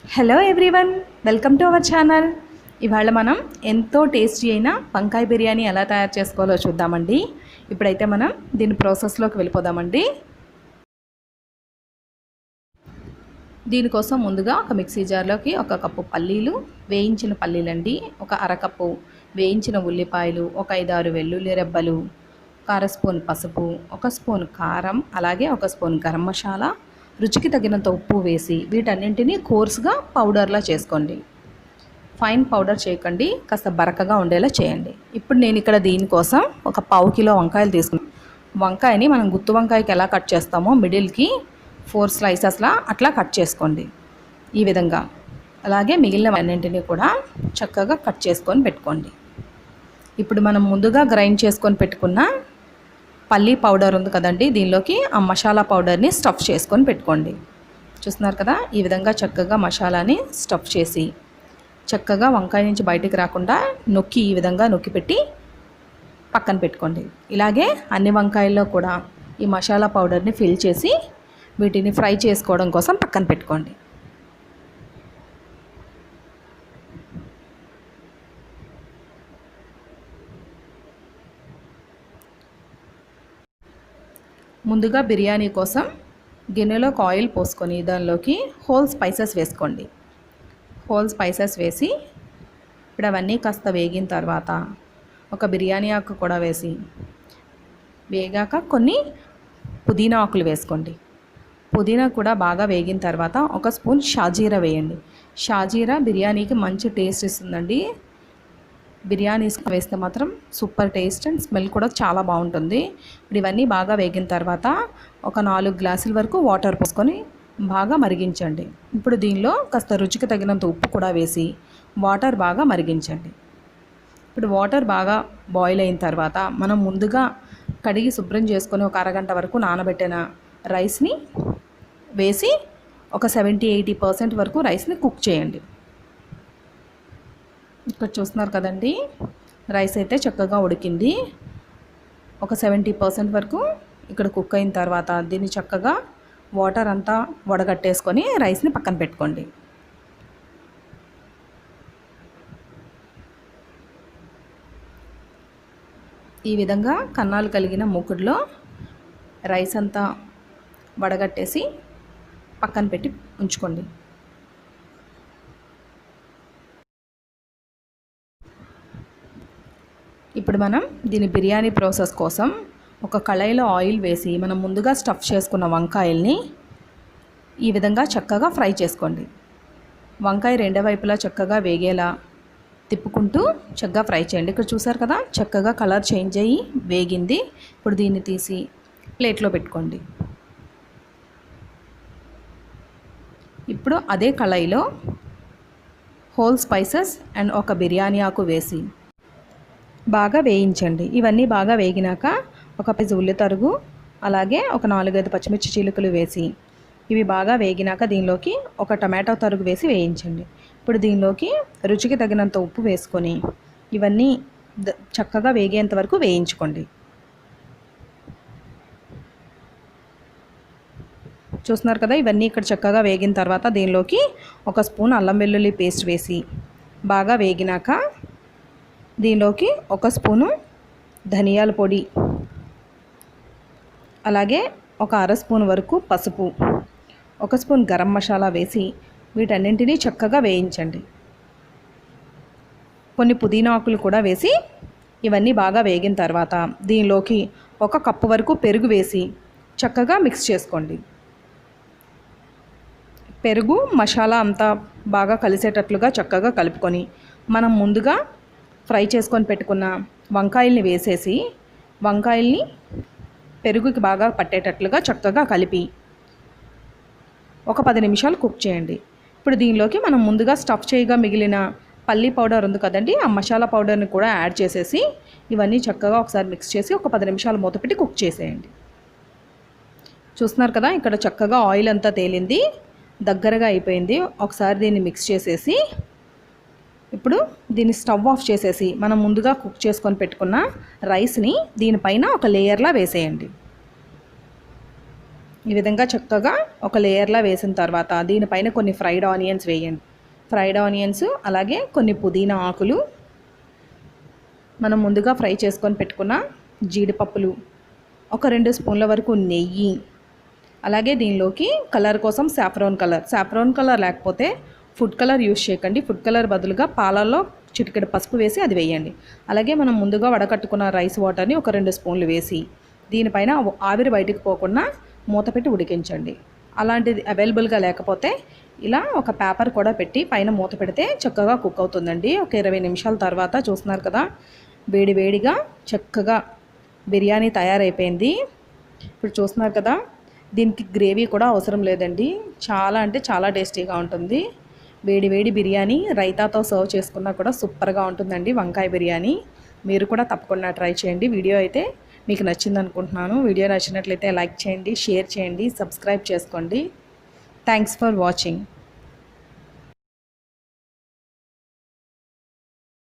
Hello everyone, welcome to our channel. ఇవాళ మనం ఎంతో టేస్టీ అయిన వంకాయ బిర్యానీ ఎలా తయారు చేసుకోవాలో చూద్దామండి. ఇప్పుడైతే మనం దీని ప్రాసెస్లోకి వెళ్ళిపోదామండి. దీనికోసం ముందుగా ఒక మిక్సీ జార్లోకి ఒక కప్పు పల్లీలు, వేయించిన పల్లీలండి, ఒక అరకప్పు వేయించిన ఉల్లిపాయలు, ఒక 5-6 వెల్లుల్లి రెబ్బలు, ఒక అర స్పూన్ పసుపు, ఒక స్పూన్ కారం, అలాగే ఒక స్పూన్ గరం మసాలా, రుచికి తగినంత ఉప్పు వేసి వీటన్నింటినీ కోర్స్గా పౌడర్లా చేసుకోండి. ఫైన్ పౌడర్ చేయకండి, కాస్త బరకగా ఉండేలా చేయండి. ఇప్పుడు నేను ఇక్కడ దీనికోసం ఒక 1/2 కిలో వంకాయలు తీసుకున్నాను. వంకాయని మనం గుత్తి వంకాయకి ఎలా కట్ చేస్తామో మిడిల్కి 4 స్లైసెస్లా అట్లా కట్ చేసుకోండి ఈ విధంగా. అలాగే మిగిలిన అన్నింటినీ కూడా చక్కగా కట్ చేసుకొని పెట్టుకోండి. ఇప్పుడు మనం ముందుగా గ్రైండ్ చేసుకొని పెట్టుకున్న పల్లీ పౌడర్ ఉంది కదండి, దీనిలోకి ఆ మసాలా పౌడర్ని స్టఫ్ చేసుకొని పెట్టుకోండి. చూస్తున్నారు కదా, ఈ విధంగా చక్కగా మసాలాని స్టఫ్ చేసి చక్కగా వంకాయ నుంచి బయటికి రాకుండా నొక్కి ఈ విధంగా నొక్కి పెట్టి పక్కన పెట్టుకోండి. ఇలాగే అన్ని వంకాయల్లో కూడా ఈ మసాలా పౌడర్ని ఫిల్ చేసి వీటిని ఫ్రై చేసుకోవడం కోసం పక్కన పెట్టుకోండి. ముందుగా బిర్యానీ కోసం గిన్నెలోకి ఆయిల్ పోసుకొని దానిలోకి హోల్ స్పైసెస్ వేసుకోండి. హోల్ స్పైసెస్ వేసి ఇప్పుడు అవన్నీ కాస్త వేగిన తర్వాత ఒక బిర్యానీ ఆకు కూడా వేసి వేగాక కొన్ని పుదీనా ఆకులు వేసుకోండి. పుదీనా కూడా బాగా వేగిన తర్వాత ఒక స్పూన్ షాజీరా వేయండి. షాజీరా బిర్యానీకి మంచి టేస్ట్ ఇస్తుందండి. బిర్యానీస్ వేస్తే మాత్రం సూపర్ టేస్ట్ అండ్ స్మెల్ కూడా చాలా బాగుంటుంది. ఇప్పుడు ఇవన్నీ బాగా వేగిన తర్వాత ఒక 4 గ్లాసుల వరకు వాటర్ పోసుకొని బాగా మరిగించండి. ఇప్పుడు దీనిలో కాస్త రుచికి తగినంత ఉప్పు కూడా వేసి వాటర్ బాగా మరిగించండి. ఇప్పుడు వాటర్ బాగా బాయిల్ అయిన తర్వాత మనం ముందుగా కడిగి శుభ్రం చేసుకొని ఒక అరగంట వరకు నానబెట్టిన రైస్ని వేసి ఒక 70-80% వరకు రైస్ని కుక్ చేయండి. ఇక్కడ చూస్తున్నారు కదండి, రైస్ అయితే చక్కగా ఉడికింది. ఒక 70% వరకు ఇక్కడ కుక్ అయిన తర్వాత దీన్ని చక్కగా వాటర్ అంతా వడగట్టేసుకొని రైస్ని పక్కన పెట్టుకోండి. ఈ విధంగా కన్నాలు కలిగిన మూకుడులో రైస్ అంతా వడగట్టేసి పక్కన పెట్టి ఉంచుకోండి. ఇప్పుడు మనం దీని బిర్యానీ ప్రాసెస్ కోసం ఒక కళాయిలో ఆయిల్ వేసి మనం ముందుగా స్టఫ్ చేసుకున్న వంకాయల్ని ఈ విధంగా చక్కగా ఫ్రై చేసుకోండి. వంకాయ 2 వైపులా చక్కగా వేగేలా తిప్పుకుంటూ చక్కగా ఫ్రై చేయండి. ఇక్కడ చూసారు కదా, చక్కగా కలర్ చేంజ్ అయ్యి వేగింది. ఇప్పుడు దీన్ని తీసి ప్లేట్లో పెట్టుకోండి. ఇప్పుడు అదే కళాయిలో హోల్ స్పైసెస్ అండ్ ఒక బిర్యానీ ఆకు వేసి బాగా వేయించండి. ఇవన్నీ బాగా వేగినాక ఒక పీసు ఉల్లి తరుగు, అలాగే ఒక 4-5 పచ్చిమిర్చి చీలికలు వేసి ఇవి బాగా వేగినాక దీనిలోకి ఒక టమాటో తరుగు వేసి వేయించండి. ఇప్పుడు దీనిలోకి రుచికి తగినంత ఉప్పు వేసుకొని ఇవన్నీ చక్కగా వేగేంత వరకు వేయించుకోండి. చూస్తున్నారు కదా, ఇవన్నీ ఇక్కడ చక్కగా వేగిన తర్వాత దీనిలోకి ఒక స్పూన్ అల్లం వెల్లుల్లి పేస్ట్ వేసి బాగా వేగినాక దీనిలోకి ఒక స్పూను ధనియాల పొడి, అలాగే ఒక అర స్పూన్ వరకు పసుపు, ఒక స్పూన్ గరం మసాలా వేసి వీటన్నింటినీ చక్కగా వేయించండి. కొన్ని పుదీనా ఆకులు కూడా వేసి ఇవన్నీ బాగా వేగిన తర్వాత దీనిలోకి 1 కప్పు వరకు పెరుగు వేసి చక్కగా మిక్స్ చేసుకోండి. పెరుగు మసాలా అంతా బాగా కలిసేటట్లుగా చక్కగా కలుపుకొని మనం ముందుగా ఫ్రై చేసుకొని పెట్టుకున్న వంకాయల్ని వేసేసి వంకాయల్ని పెరుగుకి బాగా పట్టేటట్లుగా చక్కగా కలిపి ఒక 10 నిమిషాలు కుక్ చేయండి. ఇప్పుడు దీనిలోకి మనం ముందుగా స్టఫ్ చేయగా మిగిలిన పల్లీ పౌడర్ ఉంది కదండి, ఆ మసాలా పౌడర్ని కూడా యాడ్ చేసేసి ఇవన్నీ చక్కగా ఒకసారి మిక్స్ చేసి ఒక 10 నిమిషాలు మూత పెట్టి కుక్ చేసేయండి. చూస్తున్నారు కదా, ఇక్కడ చక్కగా ఆయిల్ అంతా తేలింది, దగ్గరగా అయిపోయింది. ఒకసారి దీన్ని మిక్స్ చేసేసి ఇప్పుడు దీన్ని స్టవ్ ఆఫ్ చేసేసి మనం ముందుగా కుక్ చేసుకొని పెట్టుకున్న రైస్ని దీనిపైన ఒక లేయర్లా వేసేయండి. ఈ విధంగా చక్కగా ఒక లేయర్లా వేసిన తర్వాత దీనిపైన కొన్ని ఫ్రైడ్ ఆనియన్స్ వేయండి. ఫ్రైడ్ ఆనియన్స్ అలాగే కొన్ని పుదీనా ఆకులు, మనం ముందుగా ఫ్రై చేసుకొని పెట్టుకున్న జీడిపప్పులు, ఒక 2 స్పూన్ల వరకు నెయ్యి, అలాగే దీనిలోకి కలర్ కోసం సాఫ్రాన్ కలర్ లేకపోతే ఫుడ్ కలర్ యూస్ చేయకండి. ఫుడ్ కలర్ బదులుగా పాలల్లో చిటికెడు పసుపు వేసి అది వేయండి. అలాగే మనం ముందుగా వడకట్టుకున్న రైస్ వాటర్ని ఒక 2 స్పూన్లు వేసి దీనిపైన ఆవిరి బయటికి పోకుండా మూత పెట్టి ఉడికించండి. అలాంటిది అవైలబుల్గా లేకపోతే ఇలా ఒక పేపర్ కూడా పెట్టి పైన మూత పెడితే చక్కగా కుక్ అవుతుందండి. ఒక 20 నిమిషాల తర్వాత చూస్తున్నారు కదా, వేడివేడిగా చక్కగా బిర్యానీ తయారైపోయింది. ఇప్పుడు చూస్తున్నారు కదా, దీనికి గ్రేవీ కూడా అవసరం లేదండి. చాలా అంటే చాలా టేస్టీగా ఉంటుంది. వేడి బిర్యానీ రైతాతో సర్వ్ చేసుకున్నా కూడా సూపర్గా ఉంటుందండి వంకాయ బిర్యానీ. మీరు కూడా తప్పకుండా ట్రై చేయండి. వీడియో అయితే మీకు నచ్చింది అనుకుంటున్నాను. వీడియో నచ్చినట్లయితే లైక్ చేయండి, షేర్ చేయండి, సబ్స్క్రైబ్ చేసుకోండి. Thanks for watching.